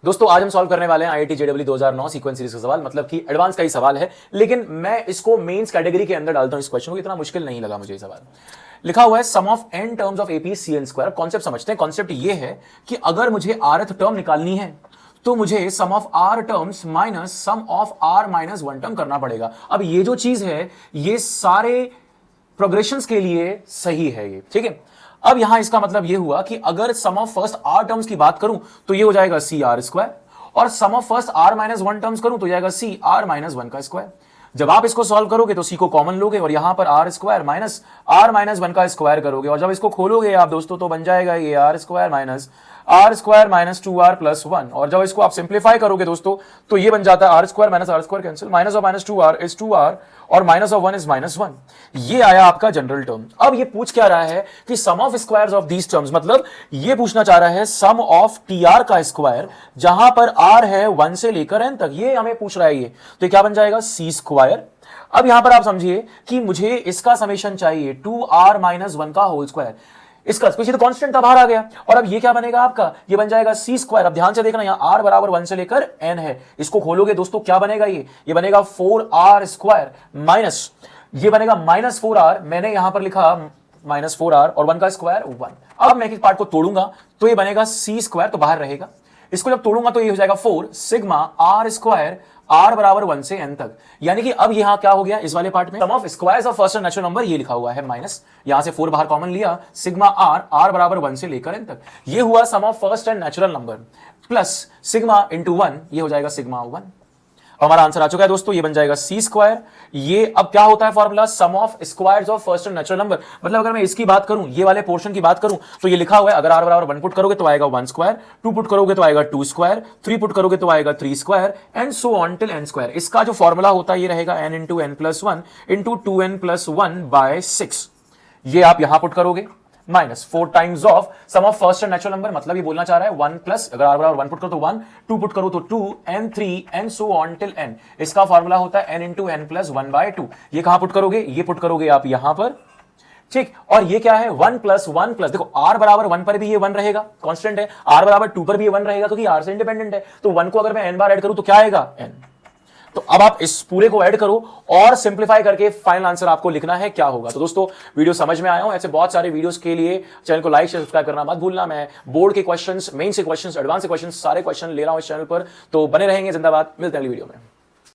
दोस्तों आज हम सॉल्व करने वाले हैं आईआईटी जेईई 2009 सीक्वेंस सीरीज का सवाल, मतलब कि एडवांस का ही सवाल है, लेकिन मैं इसको मेंस कैटेगरी के अंदर डालता हूं। इस क्वेश्चन को इतना मुश्किल नहीं लगा मुझे। ये सवाल लिखा हुआ है sum of n terms of AP C N square. Concept समझते हैं। कॉन्सेप्ट ये है कि अगर मुझे rth टर्म निकालनी है तो मुझे sum of r terms minus sum of r minus 1 term करना पड़ेगा। अब ये जो चीज है ये सारे प्रोग्रेशंस के लिए सही है, ये ठीक है। अब यहां इसका मतलब यह हुआ कि अगर सम ऑफ फर्स्ट r टर्म्स की बात करूं तो ये हो जाएगा सी आर स्क्वायर, और sum of first r minus 1 terms करूं तो जाएगा सी आर माइनस 1 का स्क्वायर। जब आप इसको सॉल्व करोगे तो सी को कॉमन लोगे और यहां पर r square minus r minus 1 का स्क्वायर करोगे, और जब इसको खोलोगे आप दोस्तों तो बन जाएगा ये r square minus 2r plus 1, और जब इसको आप सिंप्लीफाई करोगे दोस्तों तो ये बन जाता है r square cancel, minus of minus 2r is 2r और माइनस ऑफ 1 इज माइनस 1। ये आया आपका जनरल टर्म। अब ये पूछ क्या रहा है कि sum of squares of these terms, मतलब ये पूछना चाह रहा है सम ऑफ tr का स्क्वायर, जहां पर r है 1 से लेकर n तक, ये हमें पूछ रहा है। ये तो ये क्या बन जाएगा c स्क्वायर। अब यहां पर आप समझिए कि मुझे इसका समेशन चाहिए 2r माइनस 1 का होल स्क्वायर। इसका तो कांस्टेंट था, बाहर आ गया, और अब ये क्या बनेगा आपका, ये बन जाएगा सी स्क्वायर। अब ध्यान से देखना, यहां r बराबर 1 से लेकर n है, इसको खोलोगे दोस्तों क्या बनेगा, ये बनेगा 4r स्क्वायर माइनस, ये बनेगा माइनस 4r, मैंने यहां पर लिखा माइनस 4r और 1 का स्क्वायर 1। अब मैं इस पार्ट को तोड़ूंगा तो ये बनेगा सी स्क्वायर, तो बाहर रहेगा। इसको जब तोड़ूंगा तो ये हो जाएगा 4 सिग्मा r स्क्वायर r बराबर 1 से n तक। यानी कि अब यहां क्या हो गया, इस वाले पार्ट में sum of squares of first natural number ये लिखा हुआ है माइनस, यहां से 4 बाहर कॉमन लिया, सिग्मा r बराबर 1 से लेकर n तक, ये हुआ sum of first n natural number, plus sigma into 1, ये हो जाएगा सिग्मा 1। हमारा आंसर आ चुका है दोस्तों, ये बन जाएगा सी स्क्वायर। ये अब क्या होता है formula, sum of squares of first n natural number, मतलब अगर मैं इसकी बात करूं, ये वाले पोर्शन की बात करूं तो ये लिखा हुआ है अगर r बराबर 1 पुट करोगे तो आएगा 1 स्क्वायर, 2 पुट करोगे तो आएगा 2 स्क्वायर, 3 पुट करोगे तो आएगा 3 square, and so on till n square. इसका जो फॉर्मूला होता है ये रहेगा n into n plus 1 into 2n plus 1 by 6। ये आप यहां पुट करोगे minus 4 times of sum of first n natural number, मतलब ये बोलना चाह रहा है 1 प्लस, अगर r बराबर 1 पुट करो तो 1, 2 पुट करो तो 2, n 3 and so on till n। इसका फार्मूला होता है n into n plus 1 by 2। ये कहां पुट करोगे, ये पुट करोगे आप यहां पर, ठीक। और ये क्या है 1 प्लस 1 प्लस, देखो r बराबर 1 पर भी ये 1 रहेगा, कांस्टेंट है, r बराबर 2 पर भी ये 1 रहेगा क्योंकि r से इंडिपेंडेंट है, तो 1 को अगर मैं n बार ऐड करूं तो क्या आएगा n। तो अब आप इस पूरे को ऐड करो और सिंप्लीफाई करके फाइनल आंसर आपको लिखना है क्या होगा। तो दोस्तों वीडियो समझ में आया हो, ऐसे बहुत सारे वीडियोस के लिए चैनल को लाइक शेयर सब्सक्राइब करना मत भूलना। मैं बोर्ड के क्वेश्चंस, मेन से क्वेश्चंस, एडवांस से क्वेश्चंस, सारे क्वेश्चन ले रहा हूं इस चैनल पर, तो बने रहेंगे। जिंदाबाद, मिलते हैं अगली वीडियो में।